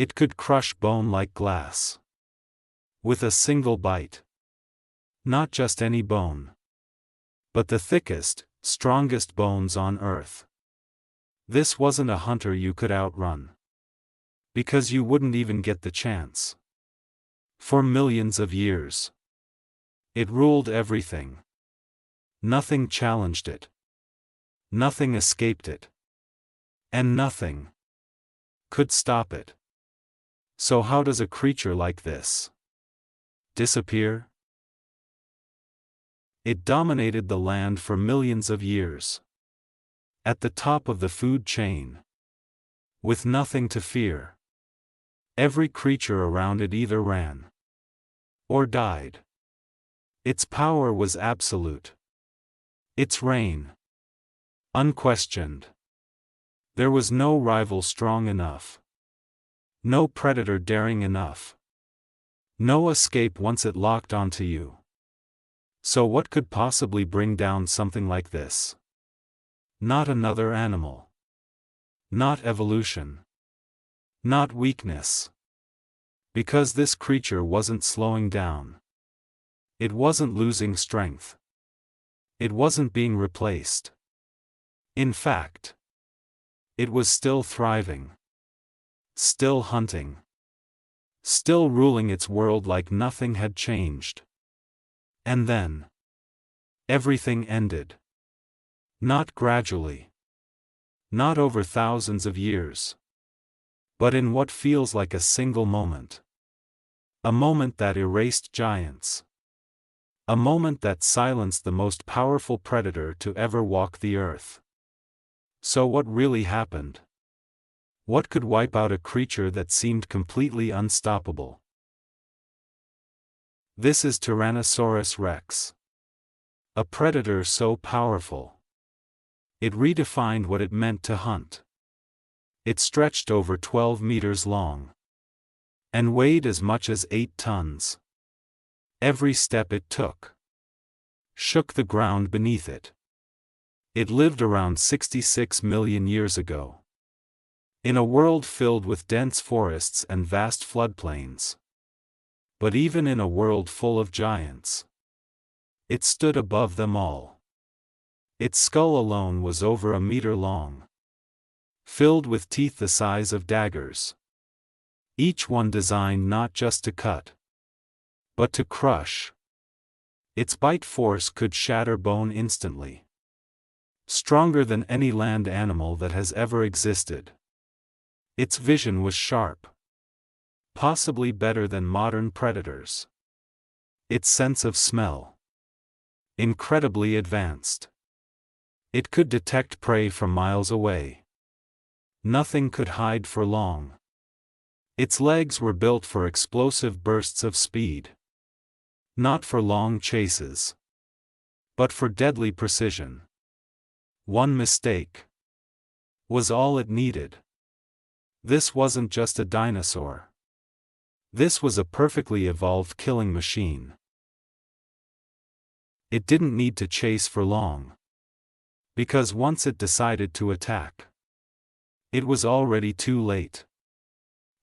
It could crush bone like glass. With a single bite. Not just any bone, but the thickest, strongest bones on Earth. This wasn't a hunter you could outrun. Because you wouldn't even get the chance. For millions of years. It ruled everything. Nothing challenged it. Nothing escaped it. And nothing could stop it. So how does a creature like this disappear? It dominated the land for millions of years. At the top of the food chain. With nothing to fear. Every creature around it either ran or died. Its power was absolute. Its reign unquestioned. There was no rival strong enough. No predator daring enough. No escape once it locked onto you. So what could possibly bring down something like this? Not another animal. Not evolution. Not weakness. Because this creature wasn't slowing down. It wasn't losing strength. It wasn't being replaced. In fact, it was still thriving. Still hunting. Still ruling its world like nothing had changed. And then, everything ended. Not gradually. Not over thousands of years. But in what feels like a single moment. A moment that erased giants. A moment that silenced the most powerful predator to ever walk the earth. So what really happened? What could wipe out a creature that seemed completely unstoppable? This is Tyrannosaurus rex. A predator so powerful. It redefined what it meant to hunt. It stretched over 12 meters long. And weighed as much as 8 tons. Every step it took shook the ground beneath it. It lived around 66 million years ago. In a world filled with dense forests and vast floodplains. But even in a world full of giants, it stood above them all. Its skull alone was over a meter long. Filled with teeth the size of daggers. Each one designed not just to cut, but to crush. Its bite force could shatter bone instantly. Stronger than any land animal that has ever existed. Its vision was sharp. Possibly better than modern predators. Its sense of smell. Incredibly advanced. It could detect prey from miles away. Nothing could hide for long. Its legs were built for explosive bursts of speed. Not for long chases. But for deadly precision. One mistake was all it needed. This wasn't just a dinosaur. This was a perfectly evolved killing machine. It didn't need to chase for long. Because once it decided to attack, it was already too late.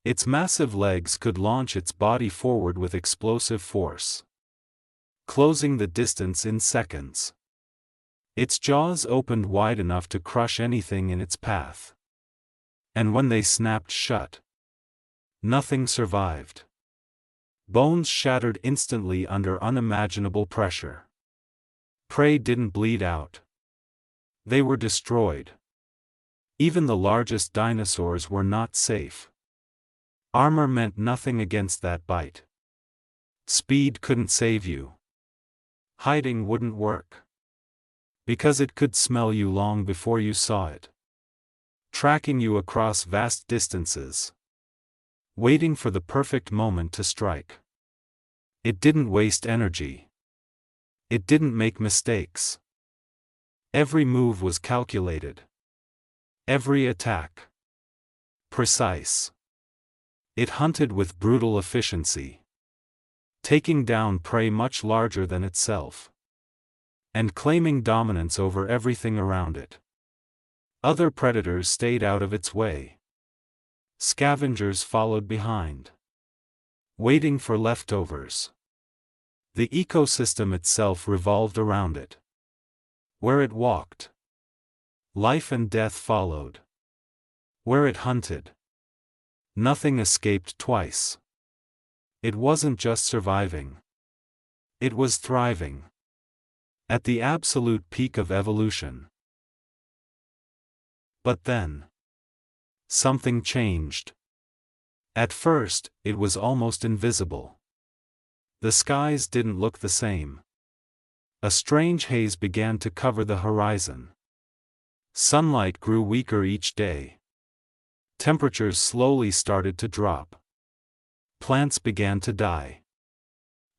Its massive legs could launch its body forward with explosive force. Closing the distance in seconds. Its jaws opened wide enough to crush anything in its path. And when they snapped shut, nothing survived. Bones shattered instantly under unimaginable pressure. Prey didn't bleed out. They were destroyed. Even the largest dinosaurs were not safe. Armor meant nothing against that bite. Speed couldn't save you. Hiding wouldn't work. Because it could smell you long before you saw it. Tracking you across vast distances. Waiting for the perfect moment to strike. It didn't waste energy. It didn't make mistakes. Every move was calculated. Every attack precise. It hunted with brutal efficiency. Taking down prey much larger than itself. And claiming dominance over everything around it. Other predators stayed out of its way. Scavengers followed behind, waiting for leftovers. The ecosystem itself revolved around it. Where it walked, life and death followed. Where it hunted, nothing escaped twice. It wasn't just surviving. It was thriving. At the absolute peak of evolution. But then, something changed. At first, it was almost invisible. The skies didn't look the same. A strange haze began to cover the horizon. Sunlight grew weaker each day. Temperatures slowly started to drop. Plants began to die.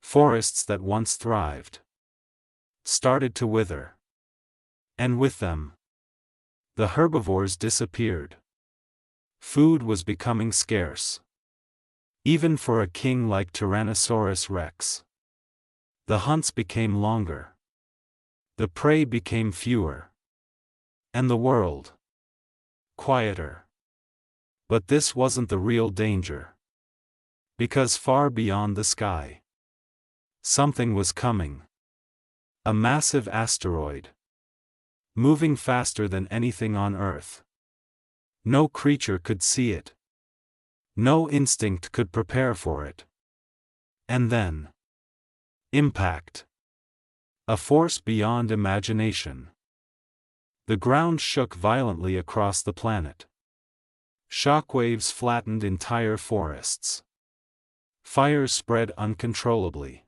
Forests that once thrived started to wither. And with them, the herbivores disappeared. Food was becoming scarce. Even for a king like Tyrannosaurus rex. The hunts became longer. The prey became fewer. And the world quieter. But this wasn't the real danger. Because far beyond the sky, something was coming. A massive asteroid. Moving faster than anything on Earth. No creature could see it. No instinct could prepare for it. And then, impact. A force beyond imagination. The ground shook violently across the planet. Shockwaves flattened entire forests. Fires spread uncontrollably.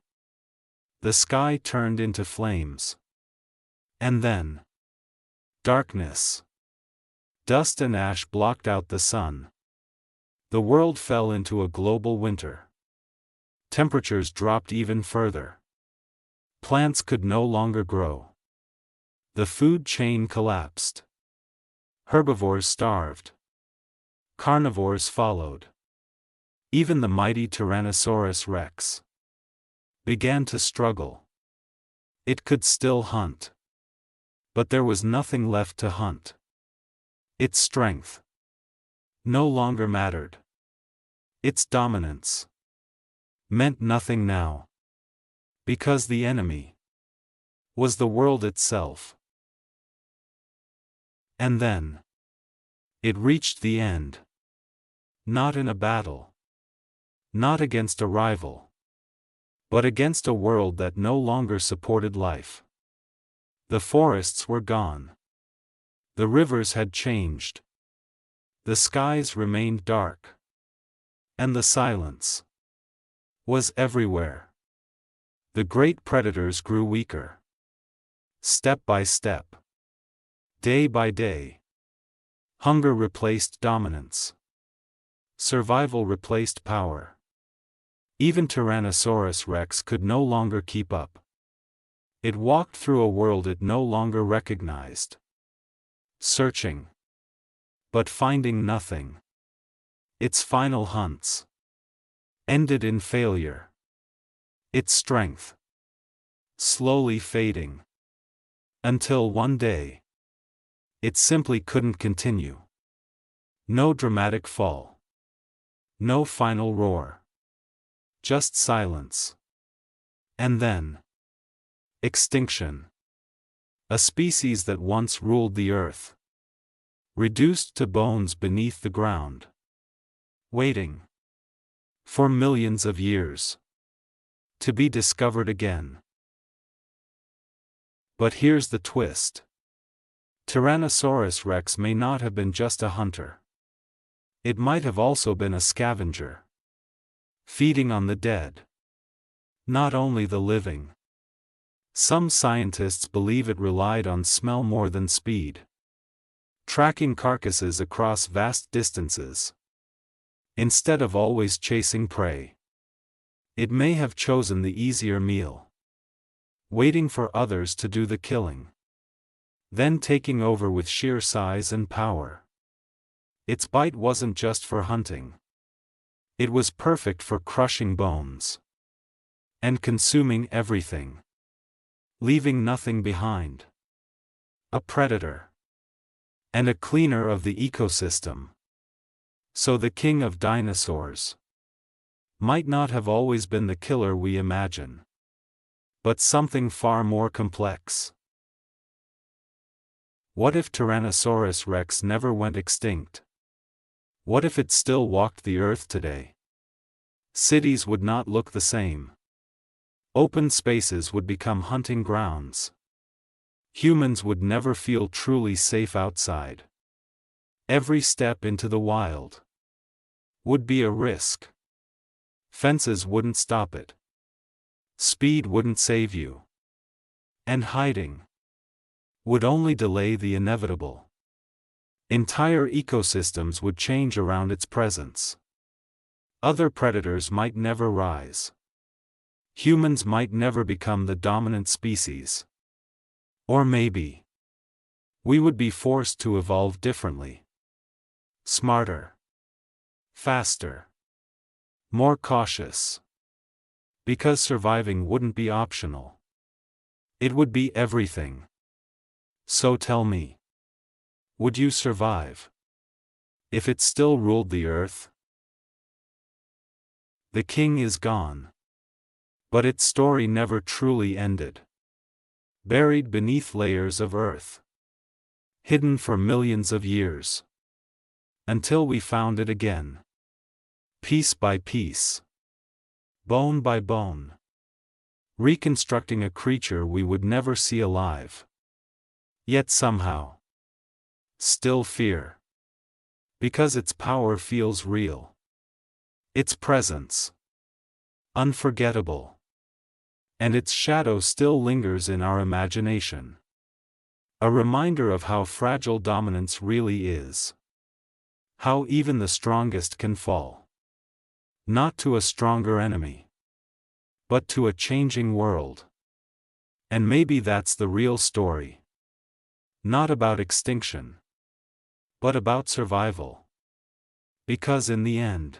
The sky turned into flames. And then, darkness. Dust and ash blocked out the sun. The world fell into a global winter. Temperatures dropped even further. Plants could no longer grow. The food chain collapsed. Herbivores starved. Carnivores followed. Even the mighty Tyrannosaurus rex began to struggle. It could still hunt. But there was nothing left to hunt. Its strength no longer mattered. Its dominance meant nothing now. Because the enemy was the world itself. And then, it reached the end. Not in a battle. Not against a rival. But against a world that no longer supported life. The forests were gone. The rivers had changed. The skies remained dark. And the silence was everywhere. The great predators grew weaker. Step by step. Day by day. Hunger replaced dominance. Survival replaced power. Even Tyrannosaurus rex could no longer keep up. It walked through a world it no longer recognized. Searching. But finding nothing. Its final hunts ended in failure. Its strength slowly fading. Until one day, it simply couldn't continue. No dramatic fall. No final roar. Just silence. And then, extinction. A species that once ruled the earth, reduced to bones beneath the ground. Waiting for millions of years to be discovered again. But here's the twist. Tyrannosaurus rex may not have been just a hunter. It might have also been a scavenger. Feeding on the dead. Not only the living. Some scientists believe it relied on smell more than speed. Tracking carcasses across vast distances. Instead of always chasing prey. It may have chosen the easier meal. Waiting for others to do the killing. Then taking over with sheer size and power. Its bite wasn't just for hunting. It was perfect for crushing bones. And consuming everything. Leaving nothing behind. A predator. And a cleaner of the ecosystem. So the king of dinosaurs might not have always been the killer we imagine, but something far more complex. What if Tyrannosaurus rex never went extinct? What if it still walked the earth today? Cities would not look the same. Open spaces would become hunting grounds. Humans would never feel truly safe outside. Every step into the wild would be a risk. Fences wouldn't stop it. Speed wouldn't save you. And hiding would only delay the inevitable. Entire ecosystems would change around its presence. Other predators might never rise. Humans might never become the dominant species. Or maybe we would be forced to evolve differently. Smarter. Faster. More cautious. Because surviving wouldn't be optional. It would be everything. So tell me, would you survive if it still ruled the earth? The king is gone. But its story never truly ended. Buried beneath layers of earth. Hidden for millions of years. Until we found it again. Piece by piece. Bone by bone. Reconstructing a creature we would never see alive. Yet somehow still fear. Because its power feels real. Its presence unforgettable. And its shadow still lingers in our imagination. A reminder of how fragile dominance really is. How even the strongest can fall. Not to a stronger enemy, but to a changing world. And maybe that's the real story. Not about extinction, but about survival. Because in the end,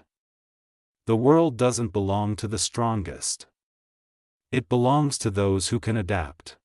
the world doesn't belong to the strongest. It belongs to those who can adapt.